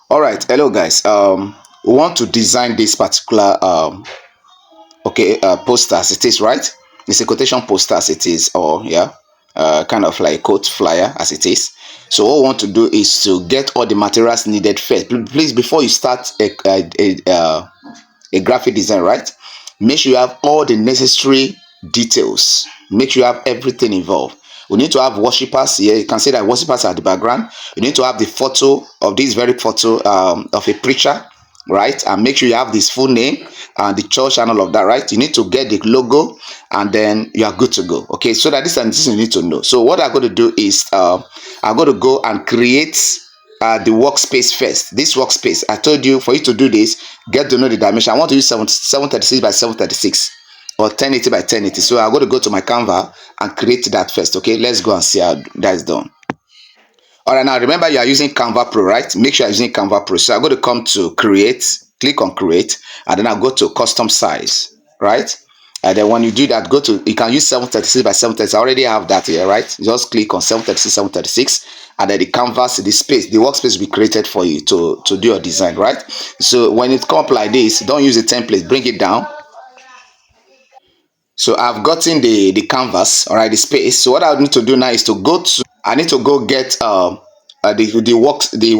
All right, hello guys. We want to design this particular poster as it is, right? It's a quotation poster as it is, or yeah, kind of like quote flyer as it is. So what we want to do is to get all the materials needed first. Please, before you start a graphic design, right? Make sure you have all the necessary details. Make sure you have everything involved. We need to have worshippers here. You can see that worshippers are the background. You need to have the photo of this very photo of a preacher, right? And make sure you have this full name and the church and all of that, right? You need to get the logo and then you are good to go. Okay, so that this you need to know. So what I'm going to do is I'm going to go and create the workspace first. This workspace, I told you for you to do this, get to know the dimension. I want to use 736 by 736 or 1080 by 1080. So I'm going to go to my Canva and create that first. Okay, let's go and see how that is done. All right, now remember you are using Canva Pro, right? Make sure you're using Canva Pro. So I'm going to come to create, click on create, and then I'll go to custom size, right? And then when you do that, you can use 736 by 736. I already have that here, right? Just click on 736, 736, and then the canvas, the space, the workspace will be created for you to do your design, right? So when it comes up like this, don't use a template, bring it down. So I've gotten the canvas, all right, the space. So what I need to do now is I need to go get the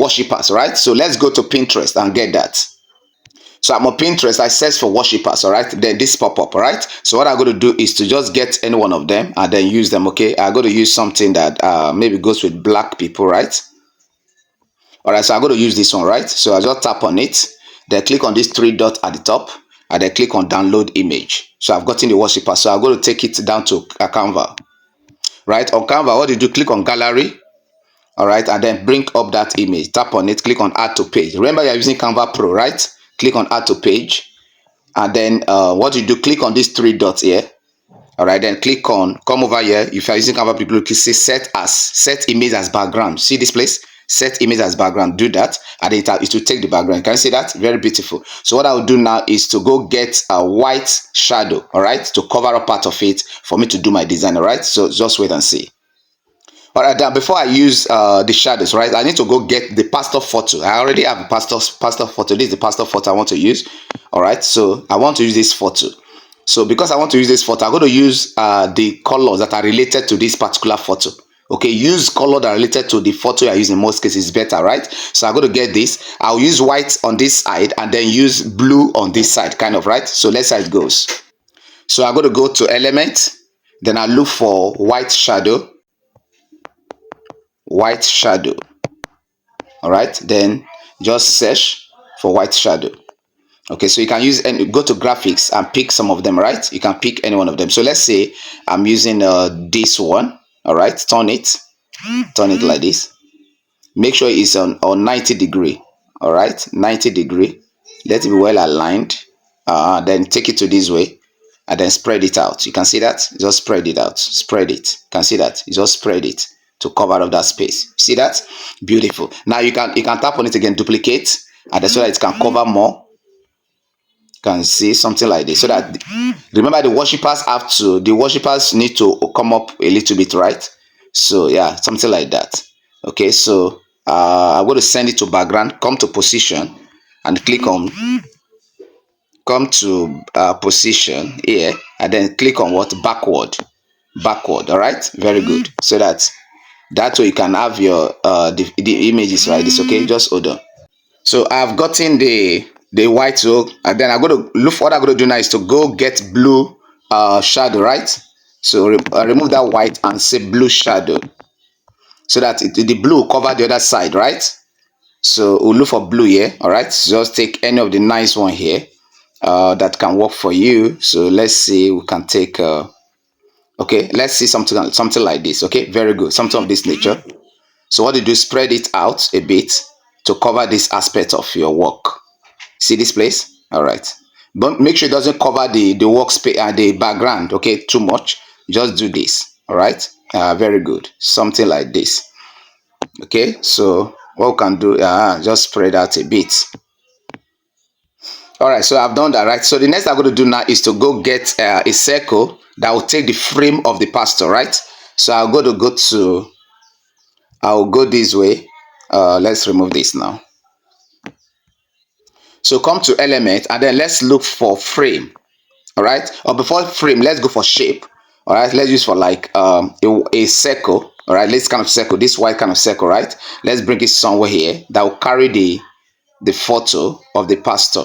worshippers, right? So let's go to Pinterest and get that. So I'm on Pinterest, I search for worshippers, all right? Then this pop up, all right? So what I'm going to do is to just get any one of them and then use them, okay? I'm going to use something that maybe goes with black people, right? All right, so I'm going to use this one, right? So I just tap on it, then click on this three dot at the top, and then click on download image. So I've gotten the worshipper. So I'm going to take it down to Canva, right? On Canva, what do you do? Click on gallery, all right, and then bring up that image. Tap on it, click on add to page. Remember, you're using Canva Pro, right? Click on add to page, and then what do you do? Click on these three dots here. All right, then come over here. If you're using Canva, people can say set image as background. See this place? Set image as background. Do that, and it will take the background. Can you see that? Very beautiful. So what I will do now is to go get a white shadow, all right, to cover up part of it for me to do my design, all right? So just wait and see. All right, now before I use the shadows, right, I need to go get the pastor photo. I already have a pastor photo. This is the pastor photo I want to use. All right, so I want to use this photo. So because I want to use this photo, I'm going to use the colors that are related to this particular photo. Okay, use color that are related to the photo you're using. In most cases, better, right? So I'm going to get this. I'll use white on this side and then use blue on this side, kind of, right? So let's see how it goes. So I'm going to go to element, then I look for white shadow, white shadow. All right, then just search for white shadow. Okay, so you can use and go to graphics and pick some of them, right? You can pick any one of them. So let's say I'm using this one. All right, turn it like this. Make sure it's on 90 degree. All right, 90 degree. Let it be well aligned. Then take it to this way and then spread it out. You can see that? Just spread it out. Spread it. You can see that? You just spread it to cover up that space. See that? Beautiful. Now you can tap on it again, duplicate, and then so that it can cover more. Can see something like this, so that remember the worshippers need to come up a little bit, right? So yeah, something like that. Okay, so I'm going to send it to background, come to position and come to position here, and then click on what? Backward. All right, very good. So that way you can have your the images like this. Okay, just hold on. So I've gotten the white row, and then I'm going to look. What I'm going to do now is to go get blue shadow, right? So remove that white and say blue shadow, so that the blue will cover the other side, right? So we'll look for blue here. All right, so just take any of the nice one here that can work for you. So let's see, we can take okay, let's see something like this. Okay, very good, something of this nature. So what you do, spread it out a bit to cover this aspect of your work. See this place? All right, but make sure it doesn't cover the workspace and the background, okay, too much. Just do this. All right, very good, something like this. Okay, so what we can do, just spread out a bit. All right, so I've done that, right? So the next I'm going to do now is to go get a circle that will take the frame of the pastor, right? So I'll go this way. Let's remove this now. So come to element and then let's look for frame. All right, or before frame, let's go for shape. All right, let's use for like a circle. All right, let's kind of circle, this white kind of circle, right? Let's bring it somewhere here that will carry the photo of the pastor.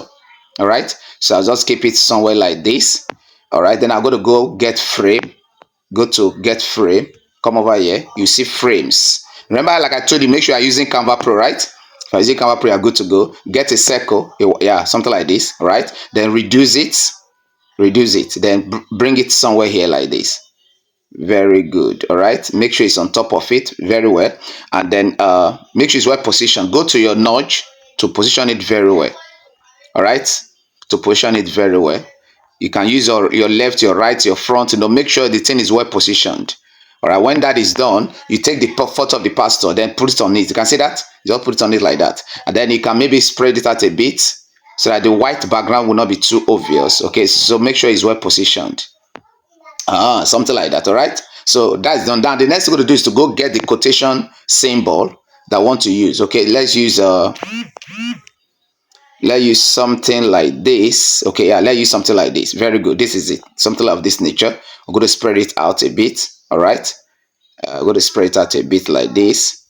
All right, so I'll just keep it somewhere like this. All right, then I'm going to go get frame, go to get frame, come over here, you see frames. Remember, like I told you, make sure you're using Canva Pro, right? If you're using Canva Pro, you're good to go. Get a circle, yeah, something like this. All right, then reduce it, then bring it somewhere here like this. Very good. All right, make sure it's on top of it very well, and then make sure it's well positioned. Go to your nudge to position it very well. All right, to position it very well. You can use your left, your right, your front, make sure the thing is well positioned. All right, when that is done, you take the photo of the pastor, then put it on it. You can see that, just put it on it like that, and then you can maybe spread it out a bit so that the white background will not be too obvious. Okay, so make sure it's well positioned, something like that. All right, so that's done. Now the next thing we're going to do is to go get the quotation symbol that I want to use. Okay, let's use something like this. Okay, yeah, let's use something like this. Very good, this is it, something of this nature. I'm going to spread it out a bit. All right, I'm going to spread it out a bit like this,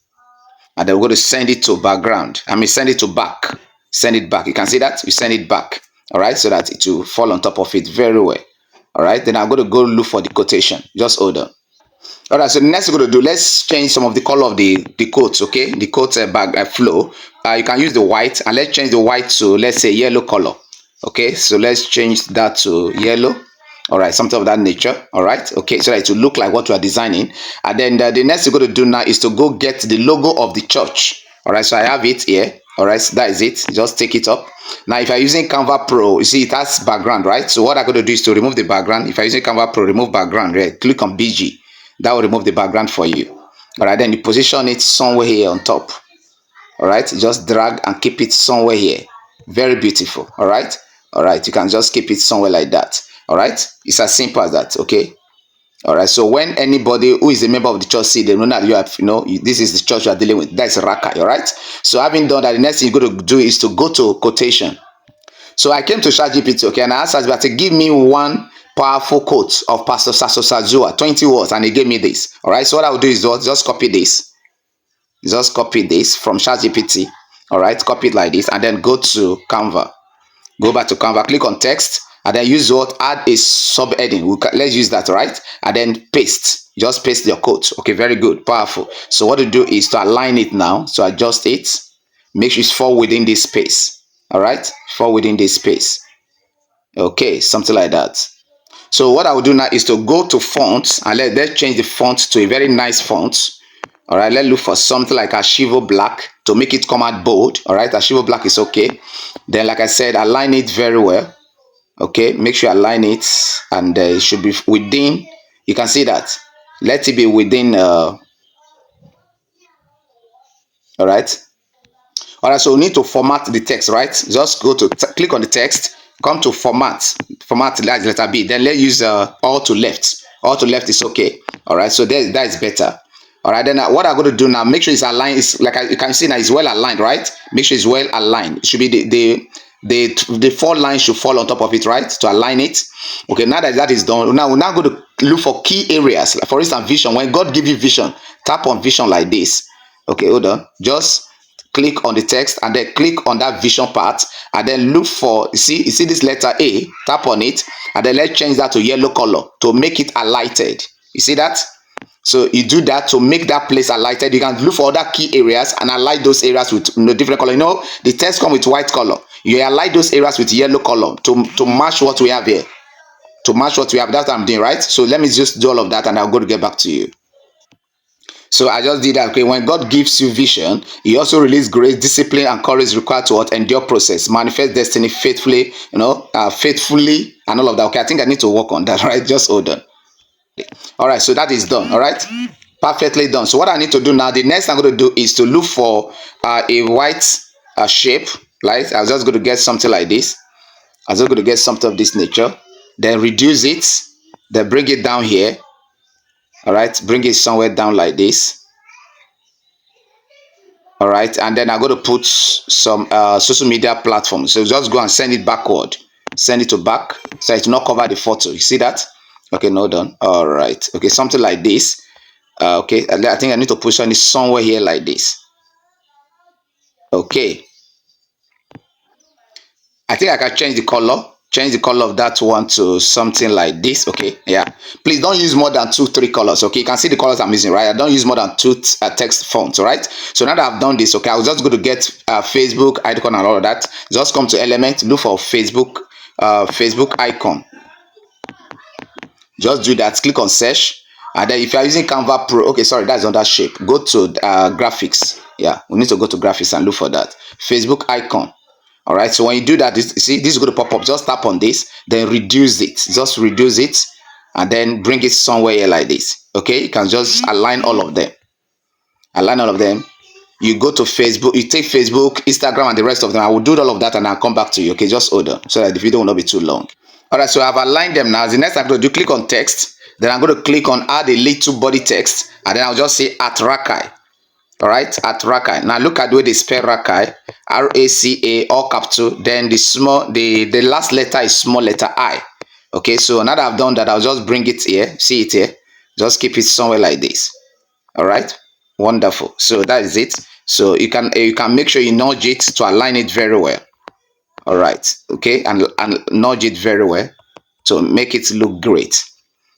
and then we're going to send it to background. Send it to back. Send it back. You can see that we send it back. All right, so that it will fall on top of it very well. All right, then I'm going to go look for the quotation. Just hold on. All right, so the next we're going to do, let's change some of the color of the quotes. Okay, the quote bag flow. You can use the white, and let's change the white to, let's say, yellow color. Okay, so let's change that to yellow. All right, something of that nature. All right, okay, so that it will look like what we are designing. And then the next we're going to do now is to go get the logo of the church. All right, so I have it here. All right, so that is it. Just take it up. Now, if you're using Canva Pro, you see it has background, right? So what I'm going to do is to remove the background. If you're using Canva Pro, remove background, right? Click on BG. That will remove the background for you. All right, then you position it somewhere here on top. All right, just drag and keep it somewhere here. Very beautiful. All right, you can just keep it somewhere like that. All right, it's as simple as that. Okay. All right, so when anybody who is a member of the church see, they know that you have, this is the church you are dealing with. That's Raka. All right, so having done that, the next thing you're going to do is to go to quotation. So I came to ChatGPT, okay, and I asked ChatGPT, give me one powerful quote of Pastor Sasso Sajua, 20 words, and he gave me this. All right, so what I will do is just copy this. Just copy this from ChatGPT. All right, copy it like this, and then go to Canva. Go back to Canva, click on text, and then use what? Add a subheading. Let's use that, right? And then paste. Just paste your quote. Okay, very good, powerful. So what you do is to align it now. So adjust it. Make sure it's fall within this space. All right, fall within this space. Okay, something like that. So what I will do now is to go to fonts, and let's change the font to a very nice font. All right, let's look for something like Archivo Black to make it come out bold. All right, Archivo Black is okay. Then, like I said, align it very well. Okay, make sure you align it, and it should be within. You can see that. Let it be within. All right. All right, so we need to format the text, right? Just go to click on the text, come to format that letter B. Then let's use all to left. All to left is okay. All right, so that is better. All right, then what I'm going to do now, make sure it's aligned. It's like you can see now, it's well aligned, right? Make sure it's well aligned. It should be the four lines should fall on top of it, right? To align it. Okay, now that is done, now we're now going to look for key areas. Like for instance, vision. When God gives you vision, tap on vision like this. Okay, hold on. Just click on the text and then click on that vision part, and then look for, you see this letter A, tap on it, and then let's change that to yellow color to make it highlighted. You see that? So you do that to make that place highlighted. You can look for other key areas and highlight those areas with different color. The text come with white color. You highlight those areas with yellow color to match what we have here. To match what we have. That's what I'm doing, right? So let me just do all of that, and I'll go to get back to you. So I just did that. Okay, when God gives you vision, He also releases grace, discipline, and courage required to endure process, manifest destiny faithfully, faithfully, and all of that. Okay, I think I need to work on that, right? Just hold on. All right, so that is done. All right, perfectly done. So what I need to do now, the next thing I'm going to do is to look for a white shape. Right, I'm just going to get something like this. I'm just going to get something of this nature. Then reduce it. Then bring it down here. All right, bring it somewhere down like this. All right, and then I'm going to put some social media platforms. So just go and send it backward, send it to back, so it will not cover the photo. You see that? Okay, no done. All right, okay, something like this. Okay, I think I need to position it somewhere here like this. Okay, I think I can change the color of that one to something like this. Okay, yeah, please don't use more than 2 3 colors. Okay, you can see the colors I'm using, right? I don't use more than 2 text fonts. All right, so now that I've done this, okay, I was just going to get Facebook icon and all of that. Just come to element, look for Facebook icon. Just do that, click on search, and then if you are using Canva Pro, okay, sorry, that's on that shape, go to graphics. Yeah, we need to go to graphics and look for that Facebook icon. All right, so when you do that, see, this is going to pop up. Just tap on this, then reduce it. Just reduce it, and then bring it somewhere here like this. Okay, you can just align all of them. Align all of them. You go to Facebook, you take Facebook, Instagram, and the rest of them. I will do all of that, and I'll come back to you. Okay, just hold on so that the video will not be too long. All right, so I've aligned them now. The next I'm going to do, click on text. Then I'm going to click on add a little body text, and then I'll just say at Rakai. All right, at Rakai. Now look at the way they spell Rakai, R-A-C-A, all capital. Then the last letter is small letter I. Okay, so now that I've done that, I'll just bring it here. See it here. Just keep it somewhere like this. All right, wonderful. So that is it. So you can make sure you nudge it to align it very well. All right, okay, and nudge it very well to make it look great.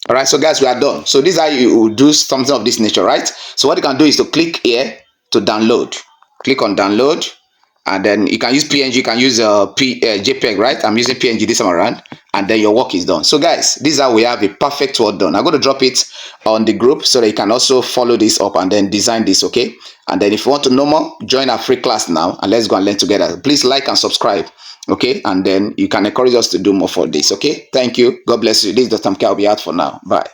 All right, so guys, we are done. So this is how you will do something of this nature, right? So what you can do is to click here to download. Click on download, and then you can use PNG, you can use JPEG, right? I'm using PNG this time around, and then your work is done. So guys, this is how we have a perfect work done. I'm going to drop it on the group so that you can also follow this up and then design this, okay? And then if you want to know more, join our free class now, and let's go and learn together. Please like and subscribe, okay? And then you can encourage us to do more for this, okay? Thank you. God bless you. This is Dr. Mk. I'll be out for now. Bye.